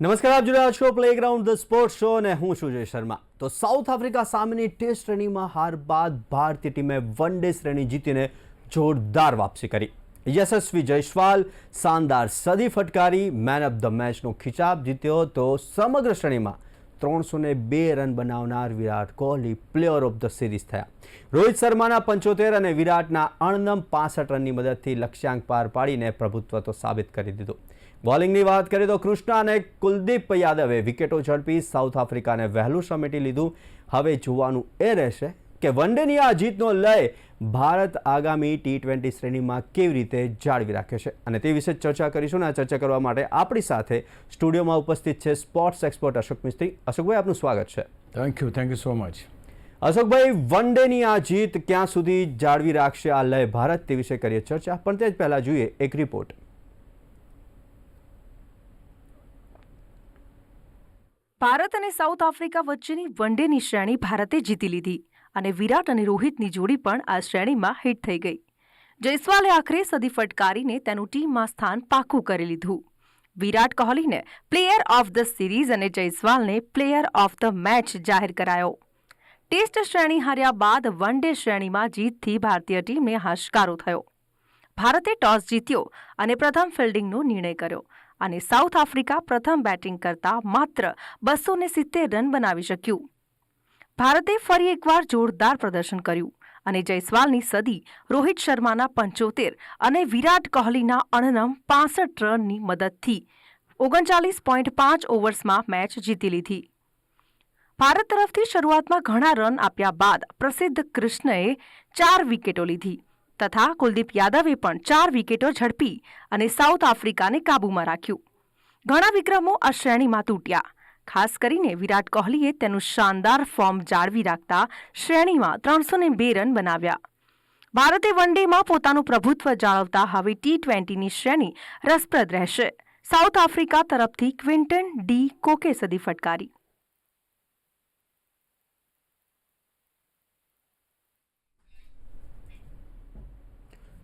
નમસ્કાર, આપ જોઈ રહ્યા છો પ્લેગ્રાઉન્ડ ધ સ્પોર્ટ્સ શો અને હું છું જય શર્મા. તો સાઉથ આફ્રિકા સામેની ટેસ્ટ શ્રેણીમાં હાર બાદ ભારતીય ટીમે વન ડે શ્રેણી જીતીને જોરદાર વાપસી કરી. યશસ્વી જયસ્વાલ શાનદાર સદી ફટકારી મેન ઓફ ધ મેચનો ખિતાબ જીત્યો. તો સમગ્ર શ્રેણીમાં 302 રન બનાવનાર Virat Kohli player of the series થયા. રોહિત શર્માના 75 અને વિરાટના અણનમ 65 રનની મદદથી લક્ષ્યાંક પાર પાડીને પ્રભુત્વ તો સાબિત કરી દીધું. બોલિંગની વાત કરીએ તો કૃષ્ણા અને કુલદીપ યાદવે વિકેટો ઝડપી સાઉથ આફ્રિકાને વહેલું સમેટી લીધું. હવે જોવાનું એ રહેશે કે વન ડેની આ જીતનો લય ભારત આગામી T20 શ્રેણીમાં કેવી રીતે જાળવી રાખે છે, અને તે વિશે ચર્ચા કરીશું. અને આ ચર્ચા કરવા માટે આપણી સાથે સ્ટુડિયોમાં ઉપસ્થિત છે સ્પોર્ટ્સ એક્સપર્ટ અશોક મિસ્ત્રી. અશોકભાઈ, આપનું સ્વાગત છે. Thank you so much. અશોકભાઈ, વન ડેની આ જીત ક્યાં સુધી જાળવી રાખશે આ લય ભારત, તે વિશે કરીએ ચર્ચા. પણ તે જ પહેલાં જોઈએ એક રિપોર્ટ. ભારત અને સાઉથ આફ્રિકા વચ્ચેની વન ડેની શ્રેણી ભારતે જીતી લીધી અને વિરાટ અને રોહિતની જોડી પણ આ શ્રેણીમાં હિટ થઈ ગઈ. જયસ્વાલે આખરે સદી ફટકારીને તેનું ટીમમાં સ્થાન પાકું કરી લીધું. વિરાટ કોહલીને પ્લેયર ઓફ ધ સિરીઝ અને જયસ્વાલને પ્લેયર ઓફ ધ મેચ જાહેર કરાયો. ટેસ્ટ શ્રેણી હાર્યા બાદ વન ડે શ્રેણીમાં જીતથી ભારતીય ટીમને હાશકારો થયો. ભારતે ટોસ જીત્યો અને પ્રથમ ફિલ્ડિંગનો નિર્ણય કર્યો અને સાઉથ આફ્રિકા પ્રથમ બેટિંગ કરતા માત્ર 270 રન બનાવી શક્યું. ભારતે ફરી એકવાર જોરદાર પ્રદર્શન કર્યું અને જયસ્વાલની સદી, રોહિત શર્માના 75 અને વિરાટ કોહલીના અણનમ 65 રનની મદદથી 39.5 ઓવર્સમાં મેચ જીતી લીધી. ભારત તરફથી શરૂઆતમાં ઘણા રન આપ્યા બાદ પ્રસિદ્ધ કૃષ્ણએ 4 વિકેટો લીધી તથા કુલદીપ યાદવે પણ 4 વિકેટો ઝડપી અને સાઉથ આફ્રિકાને કાબૂમાં રાખ્યું. ઘણા વિક્રમો આ શ્રેણીમાં તૂટ્યા. ખાસ કરીને વિરાટ કોહલીએ તેનું શાનદાર ફોર્મ જાળવી રાખતા શ્રેણીમાં 302 રન બનાવ્યા. ભારતે વન ડેમાં પોતાનું પ્રભુત્વ જાળવતા હવે T20ની શ્રેણી રસપ્રદ રહેશે. સાઉથ આફ્રિકા તરફથી ક્વિન્ટન ડી કોકે સદી ફટકારી.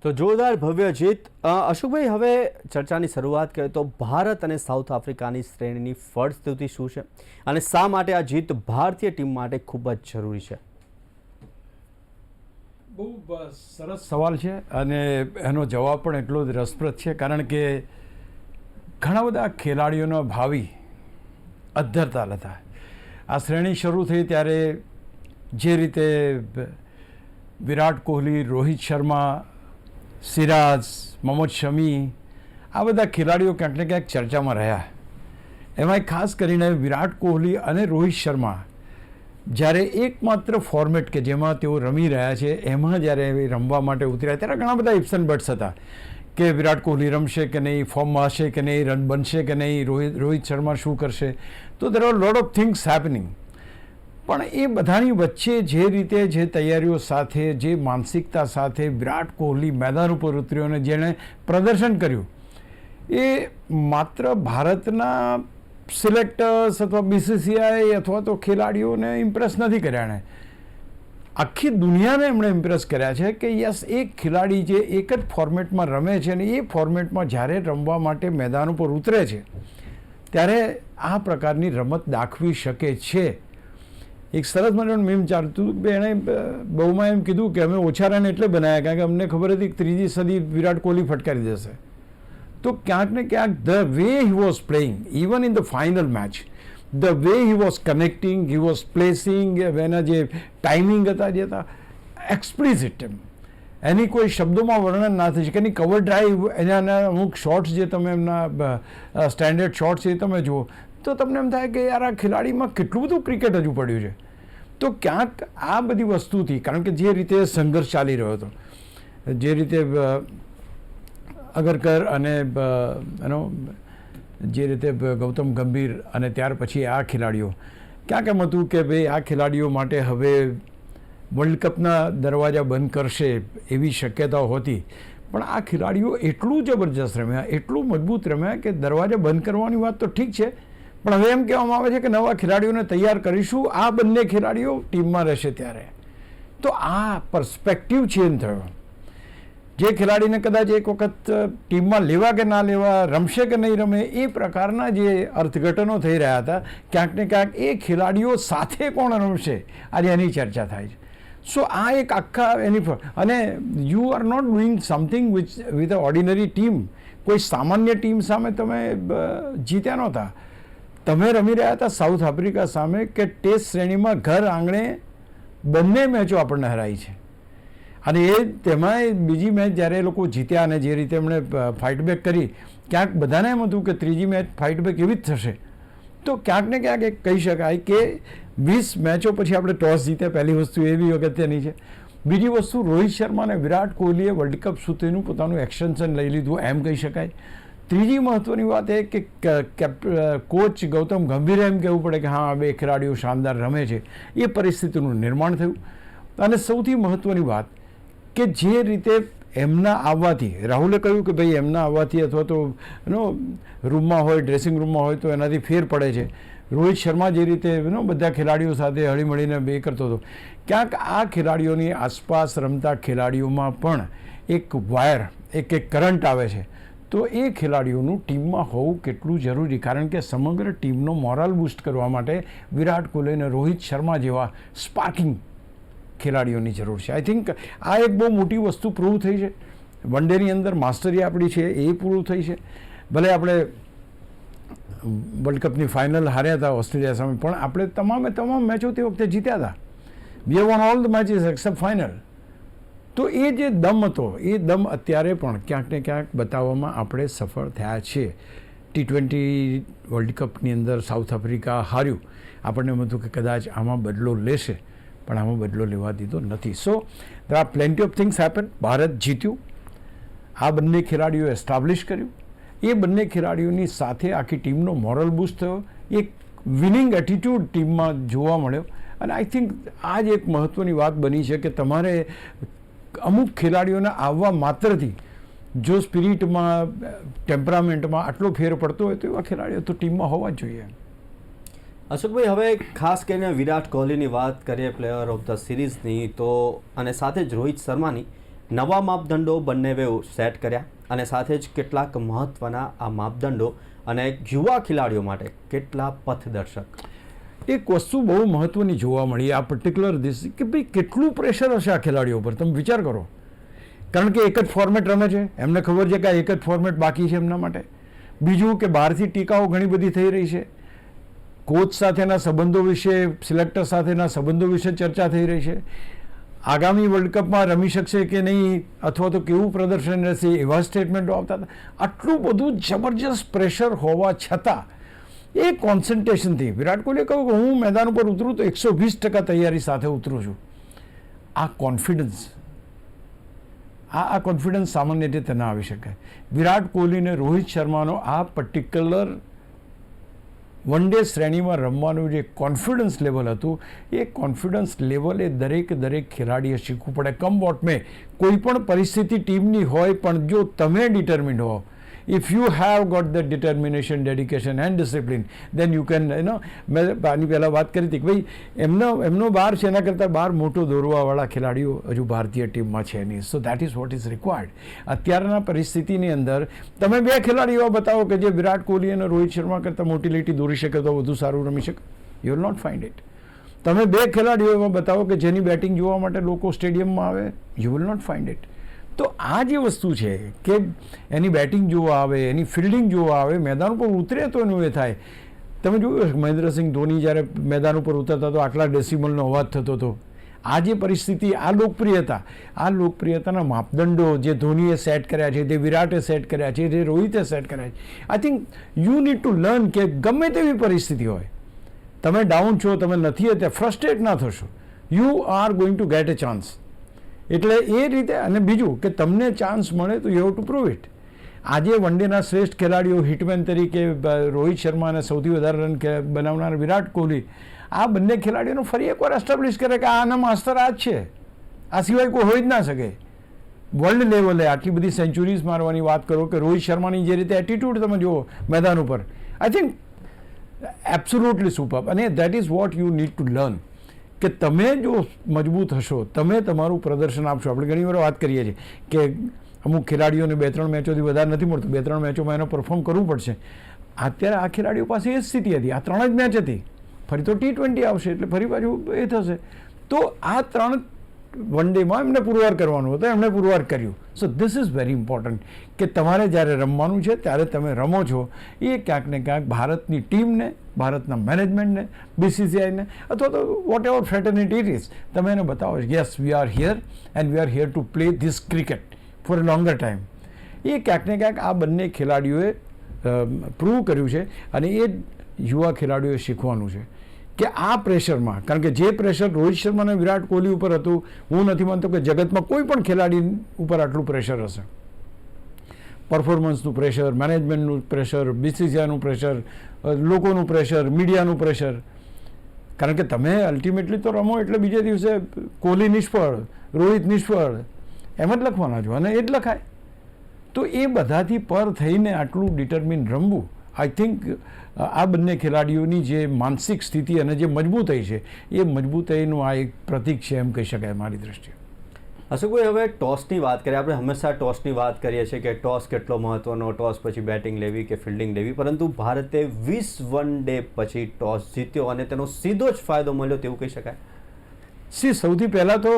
તો જોરદાર ભવ્ય જીત. અશોકભાઈ, હવે ચર્ચાની શરૂઆત કરીએ તો ભારત અને સાઉથ આફ્રિકાની શ્રેણીની ફળશ્રુતિ શું છે અને શા માટે આ જીત ભારતીય ટીમ માટે ખૂબ જ જરૂરી છે? બહુ સરસ સવાલ છે અને એનો જવાબ પણ એટલો જ રસપ્રદ છે, કારણ કે ઘણા બધા ખેલાડીઓનો ભાવિ અદ્ધરતાલ હતા. આ શ્રેણી શરૂ થઈ ત્યારે જે રીતે વિરાટ કોહલી, રોહિત શર્મા, સિરાજ, મોહમ્મદ શમી, આ બધા ખેલાડીઓ ક્યાંક ને ક્યાંક ચર્ચામાં રહ્યા. એમાંય ખાસ કરીને વિરાટ કોહલી અને રોહિત શર્મા જ્યારે એકમાત્ર ફોર્મેટ કે જેમાં તેઓ રમી રહ્યા છે એમાં જ્યારે રમવા માટે ઉતર્યા ત્યારે ઘણા બધા ઇફ્સ એન્ડ બટ્સ હતા કે વિરાટ કોહલી રમશે કે નહીં, ફોર્મમાં હશે કે નહીં, રન બનશે કે નહીં, રોહિત શર્મા શું કરશે. તો there are lot of things happening. પણ એ બધાની વચ્ચે જે રીતે, જે તૈયારીઓ સાથે, જે માનસિકતા સાથે વિરાટ કોહલી મેદાન ઉપર ઉતર્યો અને જેણે પ્રદર્શન કર્યું, એ માત્ર ભારતના સિલેક્ટર્સ અથવા BCCI અથવા તો ખેલાડીઓને ઇમ્પ્રેસ નથી કર્યા. એણે આખી દુનિયાને એમણે ઇમ્પ્રેસ કર્યા છે કે યસ, એક ખેલાડી જે એક જ ફોર્મેટમાં રમે છે અને એ ફોર્મેટમાં જ્યારે રમવા માટે મેદાન ઉપર ઉતરે છે ત્યારે આ પ્રકારની રમત દાખવી શકે છે. એક સરસ મજાનું મીમ ચાલતું કે એણે બહુમાં એમ કીધું કે અમે ઓછા રન એટલે બનાવ્યા કારણ કે અમને ખબર હતી કે ત્રીજી સદી વિરાટ કોહલી ફટકારી દેશે. તો ક્યાંક ને ક્યાંક the way he was playing even in the final match, the way he was connecting, he was placing, એના જે ટાઈમિંગ હતા જે હતા એક્સપ્લિસિટ, એની કોઈ શબ્દોમાં વર્ણન ના થઈ શકે. એની કવર ડ્રાઈવ, એના અમુક શોર્ટ્સ જે તમે એમના સ્ટેન્ડર્ડ શોર્ટ્સ એ તમે જુઓ તો તમને એમ થાય કે યાર આ ખેલાડીમાં કેટલું બધું ક્રિકેટ હજુ પડ્યું છે. તો ક્યાંક આ બધી વસ્તુથી, કારણ કે જે રીતે સંઘર્ષ ચાલી રહ્યો હતો, જે રીતે અગરકર અને જે રીતે ગૌતમ ગંભીર અને ત્યાર પછી આ ખેલાડીઓ, ક્યાંક એમ હતું કે ભાઈ આ ખેલાડીઓ માટે હવે વર્લ્ડ કપના દરવાજા બંધ કરશે એવી શક્યતાઓ હતી. પણ આ ખેલાડીઓ એટલું જબરજસ્ત રમ્યા, એટલું મજબૂત રમ્યા કે દરવાજા બંધ કરવાની વાત તો ઠીક છે, પણ હવે એમ કહેવામાં આવે છે કે નવા ખેલાડીઓને તૈયાર કરીશું, આ બંને ખેલાડીઓ ટીમમાં રહેશે ત્યારે. તો આ પર્સ્પેક્ટિવ ચેન્જ થયો. જે ખેલાડીને કદાચ એક વખત ટીમમાં લેવા કે ના લેવા, રમશે કે નહીં રમે, એ પ્રકારના જે અર્થઘટનો થઈ રહ્યા હતા, ક્યાંક ને ક્યાંક એ ખેલાડીઓ સાથે કોણ રમશે આજે એની ચર્ચા થાય છે. સો આ એક આખા એની અને you are not doing something with a ordinary team. કોઈ સામાન્ય ટીમ સામે તમે જીત્યા નહોતા. તમે રમી રહ્યા હતા સાઉથ આફ્રિકા સામે કે ટેસ્ટ શ્રેણીમાં ઘર આંગણે બંને મેચો આપણને હરાઈ છે. અને એ તેમાંય બીજી મેચ જ્યારે એ લોકો જીત્યા અને જે રીતે એમણે ફાઇટબેક કરી, ક્યાંક બધાને એમ હતું કે ત્રીજી મેચ ફાઇટબેક એવી જ થશે. તો ક્યાંક ને ક્યાંક એક કહી શકાય કે 20 મેચો પછી આપણે ટોસ જીત્યા, પહેલી વસ્તુ એવી અગત્યની છે. બીજી વસ્તુ, રોહિત શર્મા અને વિરાટ કોહલીએ વર્લ્ડ કપ સુધીનું પોતાનું એક્સટેન્શન લઈ લીધું એમ કહી શકાય. ત્રીજી મહત્ત્વની વાત એ કે કોચ ગૌતમ ગંભીરે એમ કહેવું પડે કે હા, બે ખેલાડીઓ શાનદાર રમે છે, એ પરિસ્થિતિનું નિર્માણ થયું. અને સૌથી મહત્ત્વની વાત કે જે રીતે એમના આવવાથી, રાહુલે કહ્યું કે ભાઈ એમના આવવાથી અથવા તો રૂમમાં હોય, ડ્રેસિંગ રૂમમાં હોય તો એનાથી ફેર પડે છે. રોહિત શર્મા જે રીતે બધા ખેલાડીઓ સાથે હળીમળીને બે કરતો હતો, ક્યાંક આ ખેલાડીઓની આસપાસ રમતા ખેલાડીઓમાં પણ એક વાયર, એક કરંટ આવે છે. તો એ ખેલાડીઓનું ટીમમાં હોવું કેટલું જરૂરી, કારણ કે સમગ્ર ટીમનો મોરલ બૂસ્ટ કરવા માટે વિરાટ કોહલી અને રોહિત શર્મા જેવા સ્પાર્કિંગ ખેલાડીઓની જરૂર છે. આઈ થિંક આ એક બહુ મોટી વસ્તુ પ્રૂવ થઈ છે. વન ડેની અંદર માસ્ટરી આપણી છે એ પ્રૂવ થઈ છે. ભલે આપણે વર્લ્ડ કપની ફાઇનલ હાર્યા હતા ઓસ્ટ્રેલિયા સામે, પણ આપણે તમામ મેચો તે વખતે જીત્યા હતા. We have von all the matches accept final. તો એ જે દમ હતો, એ દમ અત્યારે પણ ક્યાંક ને ક્યાંક બતાવવામાં આપણે સફળ થયા છીએ. T20 વર્લ્ડ કપની અંદર સાઉથ આફ્રિકા હાર્યું, આપણને એમ હતું કે કદાચ આમાં બદલો લેશે, પણ આમાં બદલો લેવા દીધો નથી. સો there are plenty of things happen. Bharat જીત્યું, આ બંને ખેલાડીઓ એસ્ટાબ્લિશ કર્યું, એ બંને ખેલાડીઓની સાથે આખી ટીમનો મોરલ બૂસ્ટ થયો, એક વિનિંગ એટીટ્યૂડ ટીમમાં જોવા મળ્યો. અને આઈ થિંક આ જ એક મહત્ત્વની વાત બની છે કે તમારે અમુક ખેલાડીઓના આવવા માત્રથી જો સ્પિરિટમાં, ટેમ્પરામેન્ટમાં આટલો ફેર પડતો હોય તો એવા ખેલાડીઓ તો ટીમમાં હોવા જ જોઈએ. અશોકભાઈ, હવે ખાસ કરીને વિરાટ કોહલીની વાત કરીએ, પ્લેયર ઓફ ધ સિરીઝની, તો અને સાથે જ રોહિત શર્માની, નવા માપદંડો બંને સેટ કર્યા અને સાથે જ કેટલાક મહત્ત્વના આ માપદંડો અને યુવા ખેલાડીઓ માટે કેટલા પથદર્શક. એક વસ્તુ બહુ મહત્ત્વની જોવા મળી આ પર્ટિક્યુલર દિવસ, કે ભાઈ કેટલું પ્રેશર હશે આ ખેલાડીઓ પર. તમે વિચાર કરો, કારણ કે એક જ ફોર્મેટ રમે છે, એમને ખબર છે કે આ એક જ ફોર્મેટ બાકી છે એમના માટે. બીજું કે બહારથી ટીકાઓ ઘણી બધી થઈ રહી છે, કોચ સાથેના સંબંધો વિશે, સિલેક્ટર સાથેના સંબંધો વિશે ચર્ચા થઈ રહી છે. આગામી વર્લ્ડ કપમાં રમી શકશે કે નહીં, અથવા તો કેવું પ્રદર્શન રહેશે, એવા સ્ટેટમેન્ટો આવતા હતા. આટલું બધું જબરજસ્ત પ્રેશર હોવા છતાં એ કોન્સન્ટ્રેશનથી વિરાટ કોહલીએ કહ્યું કે હું મેદાન ઉપર ઉતરું તો 120% તૈયારી સાથે ઉતરું છું. આ કોન્ફિડન્સ, આ કોન્ફિડન્સ સામાન્ય રીતે ના આવી શકે. વિરાટ કોહલી અને રોહિત શર્માનો આ પર્ટિક્યુલર વન ડે શ્રેણીમાં રમવાનું જે કોન્ફિડન્સ લેવલ હતું, એ કોન્ફિડન્સ લેવલ એ દરેક ખેલાડીએ શીખવું પડે. કમ વોટ મે, કોઈ પણ પરિસ્થિતિ ટીમની હોય, પણ જો તમે ડિટર્મિન્ડ હો, if you have got the determination, dedication and discipline, then you can, મેં આની પહેલાં વાત કરી હતી કે ભાઈ એમનો બાર છે, એના કરતાં બાર મોટો દોરવાવાળા ખેલાડીઓ હજુ ભારતીય ટીમમાં છે નહીં. So that is what is required. અત્યારના પરિસ્થિતિની અંદર તમે બે ખેલાડીઓ બતાવો કે જે વિરાટ કોહલી અને રોહિત શર્મા કરતાં મોટી લીટી દોરી શકે તો વધુ સારું રમી શકે. You will not find it. તમે બે ખેલાડીઓ એવા બતાવો કે જેની બેટિંગ જોવા માટે લોકો સ્ટેડિયમમાં આવે, you will not find it. તો આ જે વસ્તુ છે કે એની બેટિંગ જોવા આવે, એની ફિલ્ડિંગ જોવા આવે, મેદાન ઉપર ઉતરે તો એનું એ થાય. તમે જોયું મહેન્દ્રસિંહ ધોની જ્યારે મેદાન ઉપર ઉતરતા તો આટલા ડેસિમલનો અવાજ થતો હતો. આ જે પરિસ્થિતિ, આ લોકપ્રિયતાના માપદંડો જે ધોનીએ સેટ કર્યા છે, જે વિરાટે સેટ કર્યા છે, જે રોહિતે સેટ કર્યા છે, I think you need to learn કે ગમે તેવી પરિસ્થિતિ હોય, તમે ડાઉન છો, તમે નથી, ત્યાં ફ્રસ્ટ્રેટ ના થશો. You are going to gate A chance. એટલે એ રીતે. અને બીજું કે તમને ચાન્સ મળે તો you have two prove it. આજે વન ડેના શ્રેષ્ઠ ખેલાડીઓ હિટમેન તરીકે રોહિત શર્મા અને સૌથી વધારે રન બનાવનાર વિરાટ કોહલી, આ બંને ખેલાડીઓને ફરી એકવાર એસ્ટાબ્લિશ કરે કે આના માસ્ટર આ જ છે, આ સિવાય કોઈ હોઈ જ ના શકે. વર્લ્ડ લેવલે આટલી બધી સેન્ચુરીઝ મારવાની વાત કરો, કે રોહિત શર્માની જે રીતે એટીટ્યૂડ તમે જુઓ મેદાન ઉપર, આઈ થિંક એબ્સોલ્યુટલી સુપર. અને that is what you need to learn, કે તમે જો મજબૂત હશો, તમે તમારું પ્રદર્શન આપશો. આપણે ઘણી વાર વાત કરીએ છીએ કે અમુક ખેલાડીઓને 2-3 મેચોથી વધારે નથી મળતું, 2-3 મેચોમાં એનો પરફોર્મ કરવું પડશે. અત્યારે આ ખેલાડીઓ પાસે એ જ સ્થિતિ હતી, આ 3 જ મેચ હતી. ફરી તો T20 આવશે એટલે ફરી પાછું એ થશે. તો આ 3 વન ડેમાં એમને પુરવાર કરવાનું હતું, એમણે પુરવાર કર્યું. So this is very important કે તમારે જ્યારે રમવાનું છે ત્યારે તમે રમો છો. એ ક્યાંક ને ક્યાંક ભારતની ટીમને, ભારતના મેનેજમેન્ટને, BCCIને અથવા તો whatever fraternity it is, તમે એને બતાવો yes we are here and we are here to play this cricket for a longer time. એ ક્યાંક ને ક્યાંક આ બંને ખેલાડીઓએ પ્રૂવ કર્યું છે અને એ યુવા ખેલાડીઓએ શીખવાનું છે કે આ પ્રેશરમાં, કારણ કે જે પ્રેશર રોહિત શર્મા અને વિરાટ કોહલી ઉપર હતું, હું નથી માનતો કે જગતમાં કોઈ પણ ખેલાડી ઉપર આટલું પ્રેશર હશે. પરફોર્મન્સનું પ્રેશર, મેનેજમેન્ટનું પ્રેશર, BCCIનું પ્રેશર, લોકોનું પ્રેશર, મીડિયાનું પ્રેશર. કારણ કે તમે અલ્ટિમેટલી તો રમો એટલે બીજે દિવસે કોહલી નિષ્ફળ, રોહિત નિષ્ફળ એમ જ લખવાના છો અને એ જ લખાય. તો એ બધાથી પર થઈને આટલું ડિટર્મિન રમવું, આઈ થિંક આ બંને ખેલાડીઓની જે માનસિક સ્થિતિ અને જે મજબૂતાઈ છે એ મજબૂતાઈનું આ એક પ્રતીક છે એમ કહી શકાય મારી દ્રષ્ટિએ. અશોકભાઈ, હવે ટોસની વાત કરીએ. આપણે હંમેશા ટોસની વાત કરીએ છીએ કે ટોસ કેટલો મહત્વનો, ટોસ પછી બેટિંગ લેવી કે ફિલ્ડિંગ લેવી, પરંતુ ભારતે 20 વન ડે પછી ટોસ જીત્યો અને તેનો સીધો જ ફાયદો મળ્યો તેવું કહી શકાય. સૌથી પહેલાં તો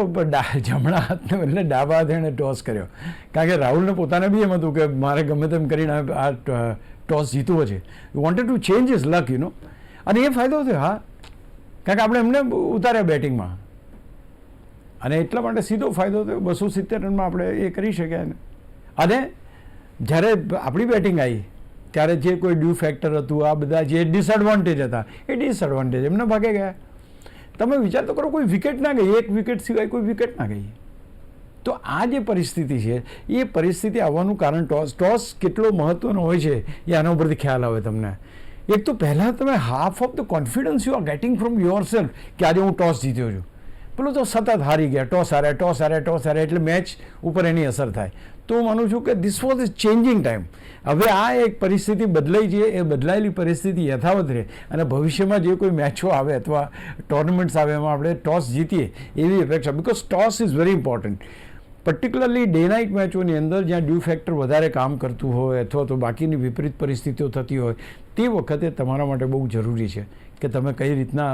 જમણા હાથને બદલે ડાબા હાથે એણે ટોસ કર્યો. કારણ કે રાહુલને પોતાને બી એમ હતું કે મારે ગમે તેમ કરીને આ ટોસ જીતવો છે. Wanted to change is luck, you know. અને એ ફાયદો થયો. હા, કારણ કે આપણે એમને ઉતાર્યા બેટિંગમાં અને એટલા માટે સીધો ફાયદો થયો. 270 રનમાં આપણે એ કરી શક્યા ને. અને જ્યારે આપણી બેટિંગ આવી ત્યારે જે કોઈ ડ્યુ ફેક્ટર હતું, આ બધા જે ડિસએડવાન્ટેજ હતા એ ડિસએડવાન્ટેજ એમને ભાગે ગયા. તમે વિચાર તો કરો, કોઈ વિકેટ ના ગઈ, એક વિકેટ સિવાય કોઈ વિકેટ ના ગઈ. તો આ જે પરિસ્થિતિ છે એ પરિસ્થિતિ આવવાનું કારણ ટોસ કેટલો મહત્વનો હોય છે એ આના ઉપરથી ખ્યાલ આવે તમને. એક તો પહેલાં તમે half of the confidence you are getting from your self કે આજે હું ટોસ જીત્યો છું. પેલું તો સતત હારી ગયા, ટોસ હાર્યા એટલે મેચ ઉપર એની અસર થાય. તો હું માનું છું કે this was is changing time. હવે આ એક પરિસ્થિતિ બદલાઈ છે, એ બદલાયેલી પરિસ્થિતિ યથાવત રહે અને ભવિષ્યમાં જે કોઈ મેચો આવે અથવા ટોર્નામેન્ટ્સ આવે એમાં આપણે ટોસ જીતીએ એવી અપેક્ષા. Because toss is very important. Particularly day night મેચોની અંદર જ્યાં ડ્યુ ફેક્ટર વધારે કામ કરતું હોય અથવા તો બાકીની વિપરીત પરિસ્થિતિઓ થતી હોય તે વખતે તમારા માટે બહુ જરૂરી છે કે તમે કઈ રીતના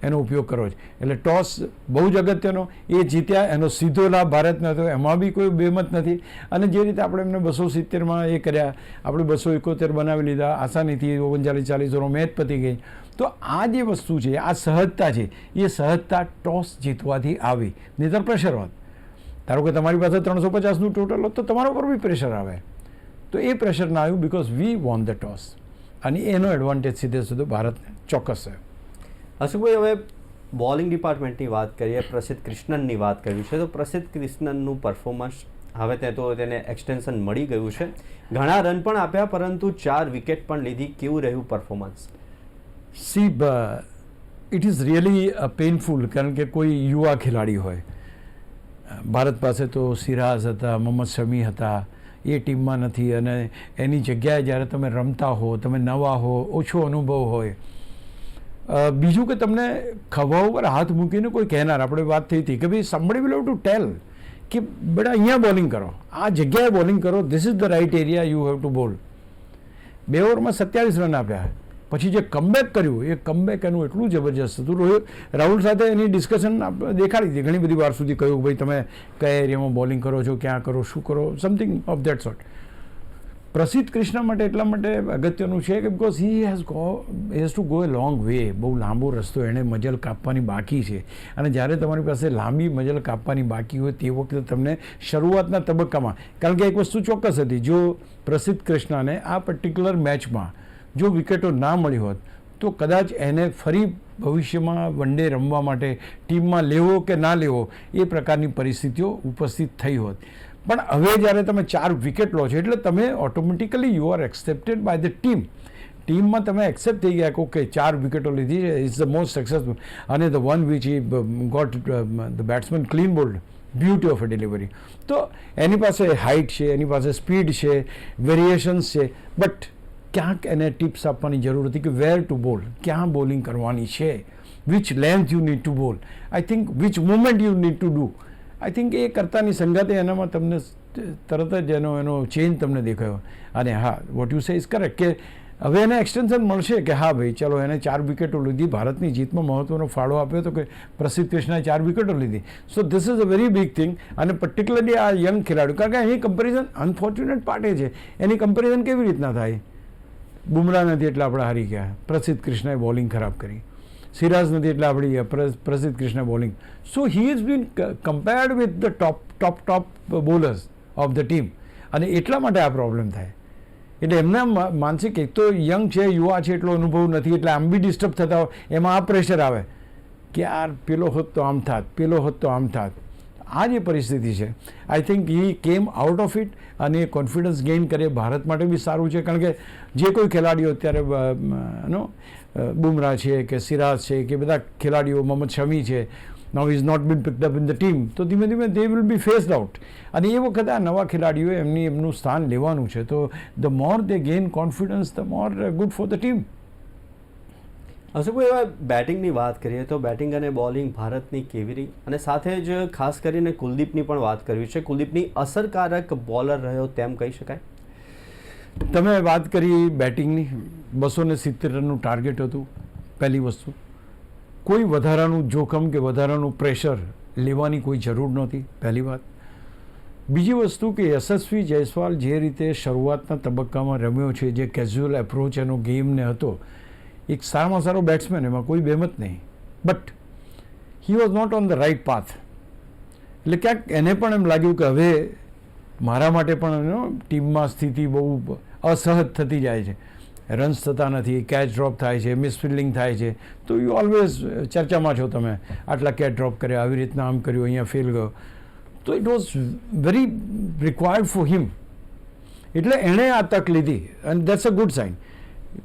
એનો ઉપયોગ કરો છો. એટલે ટોસ બહુ જ અગત્યનો. એ જીત્યા એનો સીધો લાભ ભારતને હતો, એમાં બી કોઈ બેમત નથી. અને જે રીતે આપણે એમને 270માં એ કર્યા, આપણે 271 બનાવી લીધા આસાનીથી, 39-40 ઓવર મેચ પતી ગઈ. તો આ જે વસ્તુ છે, આ સહજતા છે, એ સહજતા ટોસ જીતવાથી આવી. નહીંતર પ્રેશર હોત. ધારો કે તમારી પાસે 350નું ટોટલ હોત તો તમારા ઉપર બી પ્રેશર આવે. તો એ પ્રેશર ના આવ્યું because we won the toss. અને એનો એડવાન્ટેજ સીધે સીધો ભારતને ચોક્કસ છે. અશોકભાઈ, હવે બોલિંગ ડિપાર્ટમેન્ટની વાત કરીએ, પ્રસિદ્ધ કૃષ્ણનની વાત કરવી છે. તો પ્રસિદ્ધ કૃષ્ણનનું પરફોર્મન્સ હવે તો તેને એક્સટેન્શન મળી ગયું છે. ઘણા રન પણ આપ્યા પરંતુ 4 વિકેટ પણ લીધી. કેવું રહ્યું performance? C, it is really painful. કારણ કે કોઈ યુવા ખેલાડી હોય, ભારત પાસે તો સિરાજ હતા, મોહમ્મદ શમી હતા, એ ટીમમાં નથી અને એની જગ્યાએ જ્યારે તમે રમતા હો, તમે નવા હો, ઓછો અનુભવ હોય, બીજું કે તમને ખભા ઉપર હાથ મૂકીને કોઈ કહેનાર, આપણે વાત થઈ હતી કે ભાઈ somebody will have to tell કે બેટા અહીંયા બોલિંગ કરો, આ જગ્યાએ બોલિંગ કરો, this is the right area you have to bowl. 2 ઓવરમાં 27 રન આપ્યા. પછી જે કમબેક કર્યું એ કમબેક એનું એટલું જબરજસ્ત હતું. રાહુલ સાથે એની ડિસ્કશન દેખાડી હતી ઘણી બધી વાર સુધી, કહ્યું ભાઈ તમે કયા એરિયામાં બોલિંગ કરો છો, ક્યાં કરો, શું કરો, સમથિંગ ઓફ ધેટ સોર્ટ. પ્રસિદ્ધ કૃષ્ણ માટે એટલા માટે અગત્યનું છે કે because he has to go A long way. બહુ લાંબો રસ્તો એણે મજલ કાપવાની બાકી છે. અને જ્યારે તમારી પાસે લાંબી મજલ કાપવાની બાકી હોય તે વખતે તમને શરૂઆતના તબક્કામાં, કારણ કે એક વસ્તુ ચોક્કસ હતી, જો પ્રસિદ્ધ કૃષ્ણને આ પર્ટિક્યુલર મેચમાં જો વિકેટો ના મળી હોત તો કદાચ એને ફરી ભવિષ્યમાં વન ડે રમવા માટે ટીમમાં લેવો કે ના લેવો એ પ્રકારની પરિસ્થિતિઓ ઉપસ્થિત થઈ હોત. પણ હવે જ્યારે તમે 4 વિકેટ લો છો એટલે તમે automatically you are accepted by the team. ટીમમાં તમે એક્સેપ્ટ થઈ ગયા કે ઓકે 4 વિકેટો લીધી છે, ઇઝ ધ મોસ્ટ સક્સેસફુલ. અને the one which he got the batsman clean bowled, beauty of a delivery. તો એની પાસે હાઇટ છે, એની પાસે સ્પીડ છે, વેરિએશન્સ છે, બટ ક્યાંક એને ટિપ્સ આપવાની જરૂર હતી કે વેર ટુ બોલ, ક્યાં બોલિંગ કરવાની છે, which length you need to bowl, I think which movement you need to do. I think એ કરતાની સંગાતે એનામાં તમને તરત જ એનો ચેન્જ તમને દેખાયો. અને હા, what you say is correct કે હવે એને એક્સટેન્શન મળશે કે હા ભાઈ ચલો એને 4 વિકેટો લીધી, ભારતની જીતમાં મહત્વનો ફાળો આપ્યો તો કે પ્રસિદ્ધ કૃષ્ણાએ 4 વિકેટો લીધી. So this is a very big thing. અને પર્ટિક્યુલરલી આ યંગ ખેલાડીઓ, કારણ કે અહીં કમ્પેરિઝન અનફોર્ચ્યુનેટ પાર્ટ એ છે, એની કમ્પેરિઝન કેવી રીતના થાય? બુમરાહ નથી એટલે આપણે હારી ગયા, પ્રસિદ્ધ કૃષ્ણાએ બોલિંગ ખરાબ કરી. સિરાજ નથી એટલે આપણી પ્રસિદ્ધ Krishna bowling. So he is bin compared with the top bowlers of the team. અને એટલા માટે આ પ્રોબ્લેમ થાય. એટલે એમના માનસિક, એક તો યંગ છે, યુવા છે, એટલો અનુભવ નથી, એટલે આમ બી ડિસ્ટર્બ થતા હોય, એમાં આ પ્રેશર આવે કે યાર પેલો હોત તો આમ થાત, પેલો હોત તો આમ થાત. આ જે પરિસ્થિતિ છે, I think he came out of it અને કોન્ફિડન્સ ગેઇન કરે. ભારત માટે બી સારું છે, કારણ કે જે કોઈ ખેલાડીઓ અત્યારે બુમરાહ છે કે સિરાજ છે કે બધા ખેલાડીઓ, મોહમ્મદ શમી છે, now is not been picked up in the team, તો ધીમે ધીમે they will be phased out. અને એ વખતે આ નવા ખેલાડીઓએ એમનું સ્થાન લેવાનું છે. તો the more they gain confidence, the more good for the team. અશોકભાઈ, હવે બેટિંગની વાત કરીએ તો બેટિંગ અને બોલિંગ ભારતની કેવી રહી, અને સાથે જ ખાસ કરીને કુલદીપની પણ વાત કરવી છે. કુલદીપની અસરકારક બોલર રહ્યો તેમ કહી શકાય? તમે વાત કરી બેટિંગની, 270 રનનું ટાર્ગેટ હતું. પહેલી વસ્તુ, કોઈ વધારાનું જોખમ કે વધારાનું પ્રેશર લેવાની કોઈ જરૂર નહોતી, પહેલી વાત. બીજી વસ્તુ કે યશસ્વી જયસ્વાલ જે રીતે શરૂઆતના તબક્કામાં રમ્યો છે, જે કેઝ્યુઅલ એપ્રોચ એનો ગેમને હતો, એક સારામાં સારો બેટ્સમેન, એમાં કોઈ બેમત નહીં. But he was not on the right path. એટલે ક્યાંક એને પણ એમ લાગ્યું કે હવે મારા માટે પણ ટીમમાં સ્થિતિ બહુ અસહજ થતી જાય છે, રન્સ થતા નથી, કેચ ડ્રોપ થાય છે, મિસફિલ્ડિંગ થાય છે. તો યુ ઓલવેઝ ચર્ચામાં છો તમે, આટલા કેચ ડ્રોપ કર્યા, આવી રીતના આમ કર્યું, અહીંયા ફેલ ગયો. તો it was very required for him. એટલે એણે આ તક લીધી, અને દેટ્સ અ ગુડ સાઇન.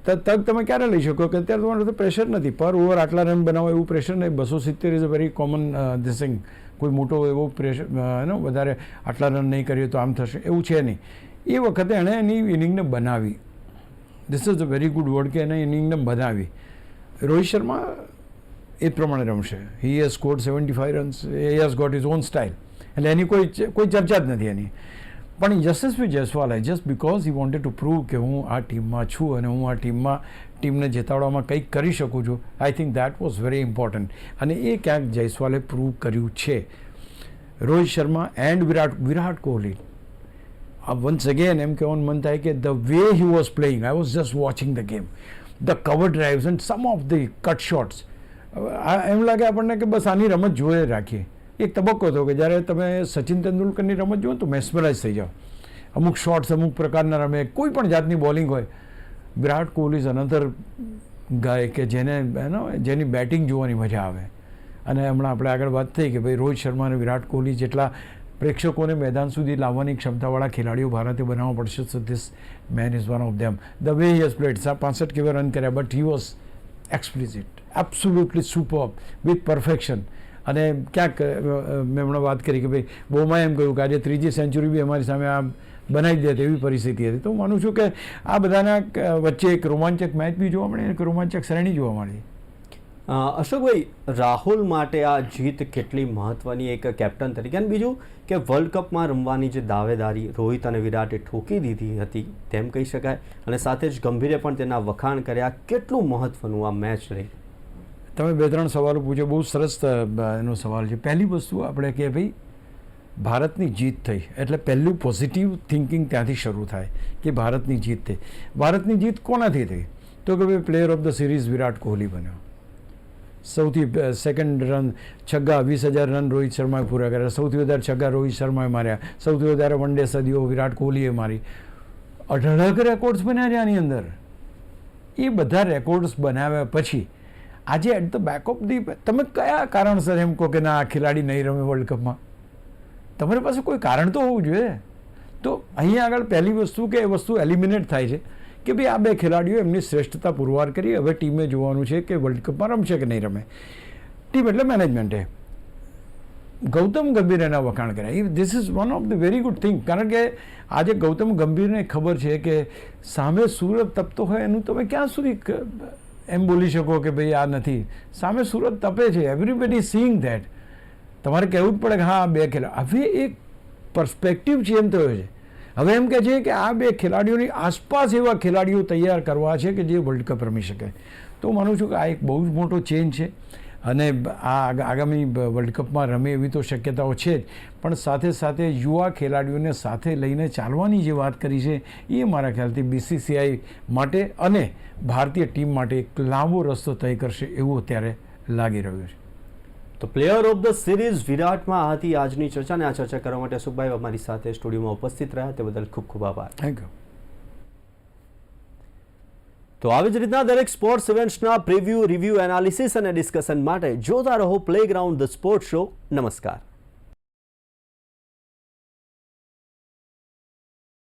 તક તમે ક્યારે લઈ શકો કે અત્યારે તમારે તો પ્રેશર નથી, પર ઓવર આટલા રન બનાવો એવું પ્રેશર નહીં. 270 is a very common this thing. કોઈ મોટો એવો પ્રેશર વધારે આટલા રન નહીં કરીએ તો આમ થશે એવું છે નહીં. એ વખતે એણે એની ઇનિંગને બનાવી. This is a very good word કે એને ઇનિંગને બનાવી. રોહિત શર્મા એ પ્રમાણે રમશે. He has scored 75 runs, he has got his own style. એટલે એની કોઈ ચર્ચા જ નથી એની. પણ યશસ્વી જયસ્વાલે just because he wanted to prove કે હું આ ટીમમાં છું અને હું આ ટીમને જીતાડવામાં કંઈક કરી શકું છું. I think that was very important. અને એ ક્યાંક જયસ્વાલે પ્રૂવ કર્યું છે. Rohit Sharma and Virat Kohli, once again એમ કહેવાનું મન થાય કે the way he was playing, I was just watching the game, the cover drives and some of the cut shots. એમ લાગે આપણને કે બસ આની રમત જોઈ રાખીએ. એક તબક્કો હતો કે જ્યારે તમે સચિન તેંડુલકરની રમત જુઓ તો મેસ્મરાઇઝ થઈ જાઓ. અમુક શોટ્સ અમુક પ્રકારના રમે, કોઈ પણ જાતની બોલિંગ હોય. વિરાટ કોહલી ઇઝ અનધર ગાય કે જેની બેટિંગ જોવાની મજા આવે. અને હમણાં આપણે આગળ વાત થઈ કે ભાઈ રોહિત શર્મા અને વિરાટ કોહલી જેટલા પ્રેક્ષકોને મેદાન સુધી લાવવાની ક્ષમતાવાળા ખેલાડીઓ ભારતે બનાવવા પડશે. So this man is one of them. The way he has played, 65 કેવા રન કર્યા, but he was explicit, absolutely superb with perfection. અને ક્યાંક મેં હમણાં વાત કરી કે ભાઈ બહુમાં એમ કહ્યું કે આજે 3જી સેન્ચુરી બી અમારી સામે આ બનાવી દે તેવી પરિસ્થિતિ હતી. તો હું માનું છું કે આ બધાના વચ્ચે એક રોમાંચક મેચ બી જોવા મળે, એક રોમાંચક શ્રેણી જોવા મળી. અશોકભાઈ, રાહુલ માટે આ જીત કેટલી મહત્વની એક કેપ્ટન તરીકે, અને બીજું કે વર્લ્ડ કપમાં રમવાની જે દાવેદારી રોહિત અને વિરાટે ઠોકી દીધી હતી તેમ કહી શકાય, અને સાથે જ ગંભીરે પણ તેના વખાણ કર્યા. કેટલું મહત્વનું આ મેચ રહી? તમે 2-3 સવાલો પૂછ્યો, બહુ સરસ એનો સવાલ છે. પહેલી વસ્તુ આપણે કે ભાઈ ભારતની જીત થઈ એટલે પહેલું પોઝિટિવ થિંકિંગ ત્યાંથી શરૂ થાય કે ભારતની જીત થઈ. ભારતની જીત કોનાથી થઈ? તો કે ભાઈ player of the series Virat Kohli બન્યો. સૌથી સેકન્ડ રન છગ્ગા, 20,000 રન રોહિત શર્માએ પૂરા કર્યા. સૌથી વધારે છગ્ગા રોહિત શર્માએ માર્યા. સૌથી વધારે વન ડે સદીઓ વિરાટ કોહલીએ મારી. 18 રેકોર્ડ્સ બન્યા છે આની અંદર. એ બધા રેકોર્ડ્સ બનાવ્યા પછી આજે at the back of the, તમે કયા કારણસર એમ કહો કે ના આ ખેલાડી નહીં રમે વર્લ્ડ કપમાં? તમારી પાસે કોઈ કારણ તો હોવું જોઈએ. તો અહીંયા આગળ પહેલી વસ્તુ કે એ વસ્તુ એલિમિનેટ થાય છે કે ભાઈ આ બે ખેલાડીઓ એમની શ્રેષ્ઠતા પુરવાર કરી. હવે ટીમે જોવાનું છે કે વર્લ્ડ કપમાં રમશે કે નહીં રમે. ટીમ એટલે મેનેજમેન્ટે ગૌતમ ગંભીર એના વખાણ કર્યા. This is one of the very good thing. કારણ કે આજે ગૌતમ ગંભીરને ખબર છે કે સામે સુરત તપતો હોય એનું તમે ક્યાં સુધી એમ બોલી શકો કે ભાઈ આ નથી. સામે સુરત તપે છે, એવરીબડી સીઈંગ ધેટ. તમારે કહેવું જ પડે કે હા 2 ખેલાડી. હવે એક પર્સ્પેક્ટિવ ચેન્જ થયો છે. હવે એમ કહે છે કે આ 2 ખેલાડીઓની આસપાસ એવા ખેલાડીઓ તૈયાર કરવા છે કે જે વર્લ્ડ કપ રમી શકે. તો માનું છું કે આ એક બહુ જ મોટો ચેન્જ છે અને આ આગામી વર્લ્ડ કપમાં રમે એવી તો શક્યતાઓ છે જ, પણ સાથે સાથે યુવા ખેલાડીઓને સાથે લઈને ચાલવાની જે વાત કરી છે એ મારા ખ્યાલથી BCCI માટે અને ભારતીય ટીમ માટે એક લાંબો રસ્તો તય કરશે એવું અત્યારે લાગી રહ્યું છે. તો પ્લેયર ઓફ ધ સિરીઝ વિરાટમાં આ હતી આજની ચર્ચા, અને આ ચર્ચા કરવા માટે અશોકભાઈ અમારી સાથે સ્ટુડિયોમાં ઉપસ્થિત રહ્યા તે બદલ ખૂબ ખૂબ આભાર. Thank you. તો આવી જ રીતના દરેક સ્પોર્ટ્સ ઇવેન્ટ્સના પ્રિવ્યૂ, રિવ્યૂ, એનાલિસિસ અને ડિસ્કશન માટે જોતા રહો પ્લેગ્રાઉન્ડ ધ સ્પોર્ટ્સ શો. નમસ્કાર.